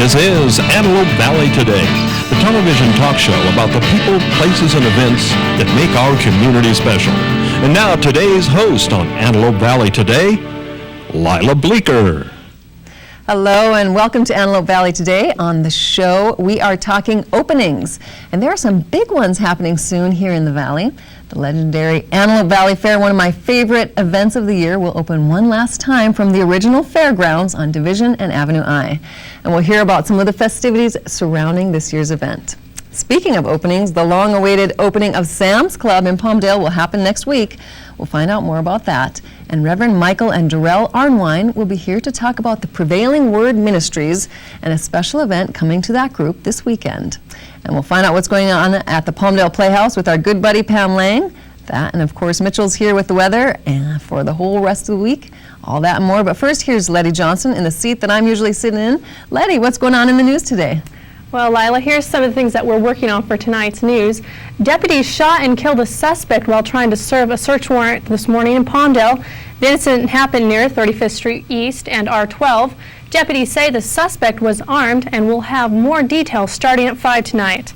This is Antelope Valley Today, the television talk show about the people, places, and events that make our community special. And now today's host on Antelope Valley Today, Lila Bleeker. Hello and welcome to Antelope Valley Today. On the show, we are talking openings. And there are some big ones happening soon here in the Valley. The legendary Antelope Valley Fair, one of my favorite events of the year, will open one last time from the original fairgrounds on Division and Avenue I. And we'll hear about some of the festivities surrounding this year's event. Speaking of openings, the long-awaited opening of Sam's Club in Palmdale will happen next week. We'll find out more about that. And Reverend Michael and Darrell Arnwine will be here to talk about the Prevailing Word Ministries and a special event coming to that group this weekend. And we'll find out what's going on at the Palmdale Playhouse with our good buddy Pam Lang. That, and of course, Mitchell's here with the weather and for the whole rest of the week. All that and more. But first, here's Letty Johnson in the seat that I'm usually sitting in. Letty, what's going on in the news today? Well, Lila, here's some of the things that we're working on for tonight's news. Deputies shot and killed a suspect while trying to serve a search warrant this morning in Palmdale. The incident happened near 35th Street East and R12. Deputies say the suspect was armed and will have more details starting at 5 tonight.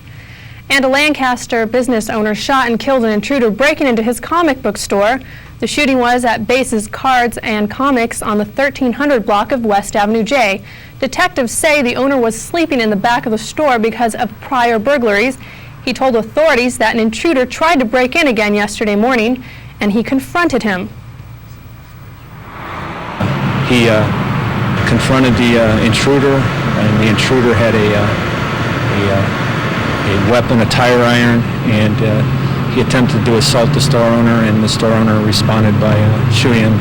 And a Lancaster business owner shot and killed an intruder breaking into his comic book store. The shooting was at Base's Cards and Comics on the 1300 block of West Avenue J. Detectives say the owner was sleeping in the back of the store because of prior burglaries. He told authorities that an intruder tried to break in again yesterday morning, and he confronted him. He confronted the intruder, and the intruder had a weapon, a tire iron, and he attempted to assault the store owner, and the store owner responded by shooting him.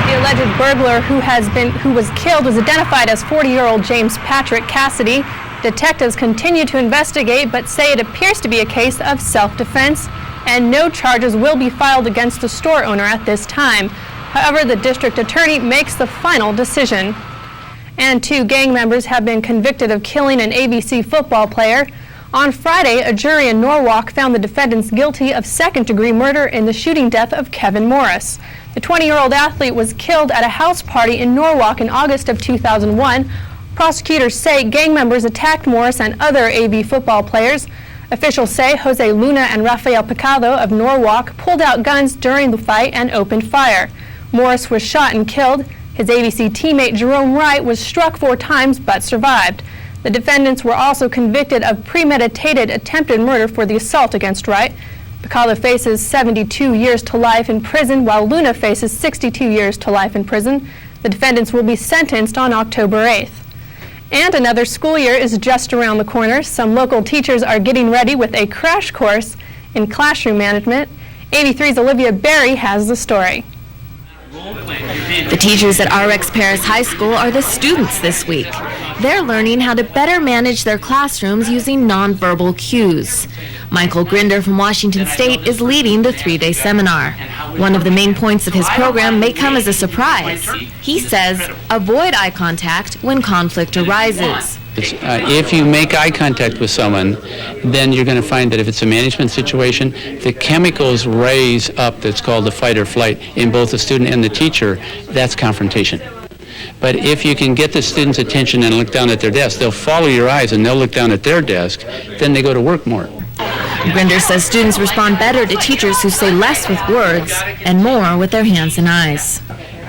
The alleged burglar who was killed was identified as 40-year-old James Patrick Cassidy. Detectives continue to investigate, but say it appears to be a case of self-defense, and no charges will be filed against the store owner at this time. However, the district attorney makes the final decision. And 2 gang members have been convicted of killing an ABC football player. On Friday, a jury in Norwalk found the defendants guilty of second-degree murder in the shooting death of Kevin Morris. The 20-year-old athlete was killed at a house party in Norwalk in August of 2001. Prosecutors say gang members attacked Morris and other AV football players. Officials say Jose Luna and Rafael Picado of Norwalk pulled out guns during the fight and opened fire. Morris was shot and killed. His ABC teammate Jerome Wright was struck 4 times but survived. The defendants were also convicted of premeditated attempted murder for the assault against Wright. Picado faces 72 years to life in prison, while Luna faces 62 years to life in prison. The defendants will be sentenced on October 8th. And another school year is just around the corner. Some local teachers are getting ready with a crash course in classroom management. 83's Olivia Berry has the story. The teachers at RX Paris High School are the students this week. They're learning how to better manage their classrooms using nonverbal cues. Michael Grinder from Washington State is leading the 3-day seminar. One of the main points of his program may come as a surprise. He says, avoid eye contact when conflict arises. If you make eye contact with someone, then you're going to find that if it's a management situation, the chemicals raise up that's called the fight or flight in both the student and the teacher. That's confrontation. But if you can get the student's attention and look down at their desk, they'll follow your eyes and they'll look down at their desk, then they go to work more. Grinder says students respond better to teachers who say less with words and more with their hands and eyes.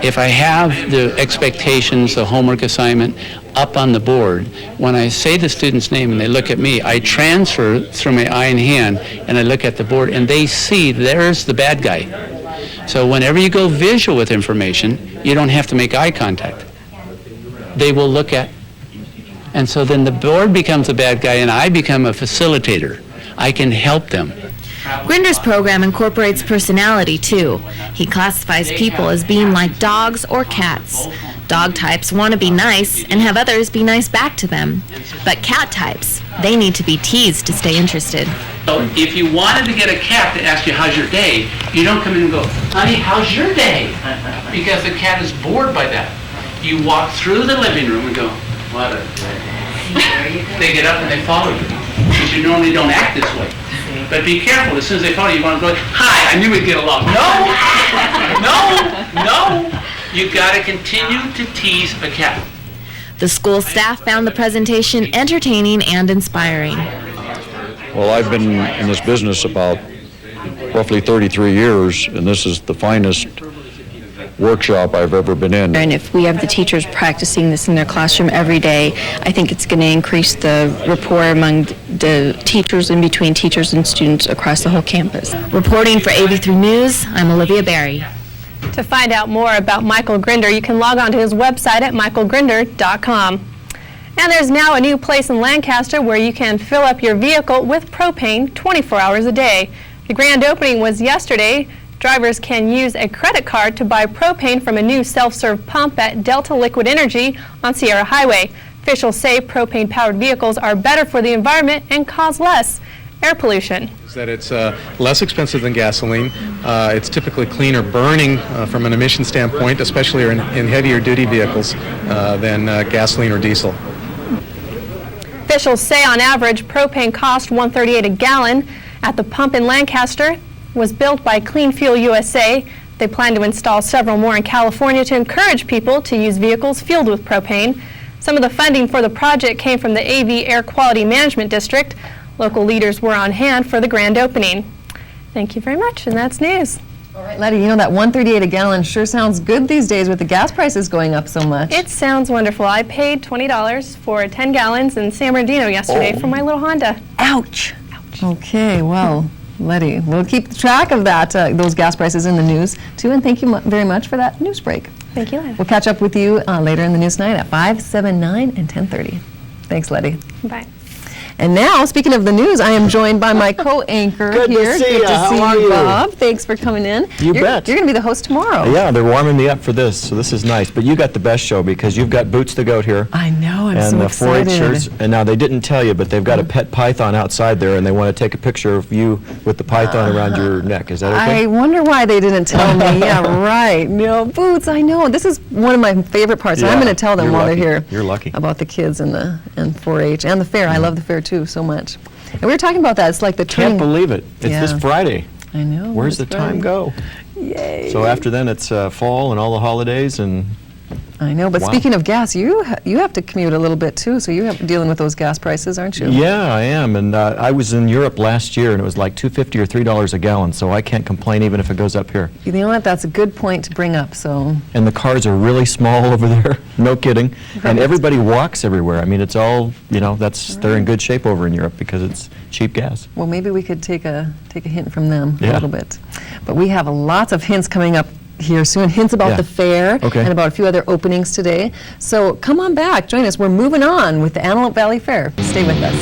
If I have the expectations, the homework assignment up on the board, when I say the student's name and they look at me, I transfer through my eye and hand and I look at the board and they see there's the bad guy. So whenever you go visual with information, you don't have to make eye contact. They will look at. And so then the board becomes the bad guy and I become a facilitator. I can help them. Grinder's program incorporates personality, too. He classifies people as being like dogs or cats. Dog types want to be nice and have others be nice back to them. But cat types, they need to be teased to stay interested. So if you wanted to get a cat to ask you, how's your day, you don't come in and go, honey, how's your day? Because the cat is bored by that. You walk through the living room and go, what a day. They get up and they follow you. Because you normally don't act this way. But be careful, as soon as they follow you, you want to go, hi, I knew we'd get along. No. You've got to continue to tease a cat. The school staff found the presentation entertaining and inspiring. Well, I've been in this business about roughly 33 years, and this is the finest workshop I've ever been in. And if we have the teachers practicing this in their classroom every day, I think it's going to increase the rapport among the teachers and between teachers and students across the whole campus. Reporting for AV3 News, I'm Olivia Berry. To find out more about Michael Grinder, you can log on to his website at michaelgrinder.com. And there's now a new place in Lancaster where you can fill up your vehicle with propane 24 hours a day. The grand opening was yesterday. Drivers can use a credit card to buy propane from a new self-serve pump at Delta Liquid Energy on Sierra Highway. Officials say propane-powered vehicles are better for the environment and cause less air pollution. That it's less expensive than gasoline. It's typically cleaner burning from an emission standpoint, especially in heavier duty vehicles than gasoline or diesel. Officials say on average propane costs $1.38 a gallon. At the pump in Lancaster was built by Clean Fuel USA. They plan to install several more in California to encourage people to use vehicles fueled with propane. Some of the funding for the project came from the AV Air Quality Management District. Local leaders were on hand for the grand opening. Thank you very much, and that's news. All right, Letty, you know that $1.38 a gallon sure sounds good these days with the gas prices going up so much. It sounds wonderful. I paid $20 for 10 gallons in San Bernardino yesterday for my little Honda. Ouch. Okay, well, Letty, we'll keep track of that, those gas prices in the news, too, and thank you very much for that news break. Thank you, Letty. We'll catch up with you later in the news tonight at 5, 7, 9, and 10:30. Thanks, Letty. Bye. And now, speaking of the news, I am joined by my co-anchor Good here. to see Good ya. to see How are you, you? Bob. Thanks for coming in. You bet. You're going to be the host tomorrow. Yeah, they're warming me up for this, so this is nice. But you got the best show because you've got Boots the Goat here. I know, I'm and so the excited. 4-H'ers. And now they didn't tell you, but they've got a pet python outside there, and they want to take a picture of you with the python around your neck. Is that okay? I wonder why they didn't tell me. Yeah, right. No, Boots, I know. This is one of my favorite parts. Yeah, I'm going to tell them you're while lucky. they're here You're lucky. about the kids and 4-H and the fair. I love the fair, too, so much. And we were talking about that. It's like the Can't turning. believe it. It's Yeah. this Friday. I know. Where's the it's time Friday. go? Yay. So after then, it's fall and all the holidays, and I know, but Wow. speaking of gas, you have to commute a little bit too, so you're dealing with those gas prices, aren't you? yeah, I am. And I was in Europe last year, and it was like $2.50 or $3 a gallon, so I can't complain even if it goes up here. You know what? That's a good point to bring up. So And the cars are really small over there, no kidding. And Right. everybody walks everywhere. I mean, it's all, they're in good shape over in Europe because it's cheap gas. well, maybe we could take a hint from them a Yeah. little bit. But we have lots of hints coming up here soon. Hints about Yeah. the fair Okay. and about a few other openings today. So come on back, join us. We're moving on with the Antelope Valley Fair. Stay with us.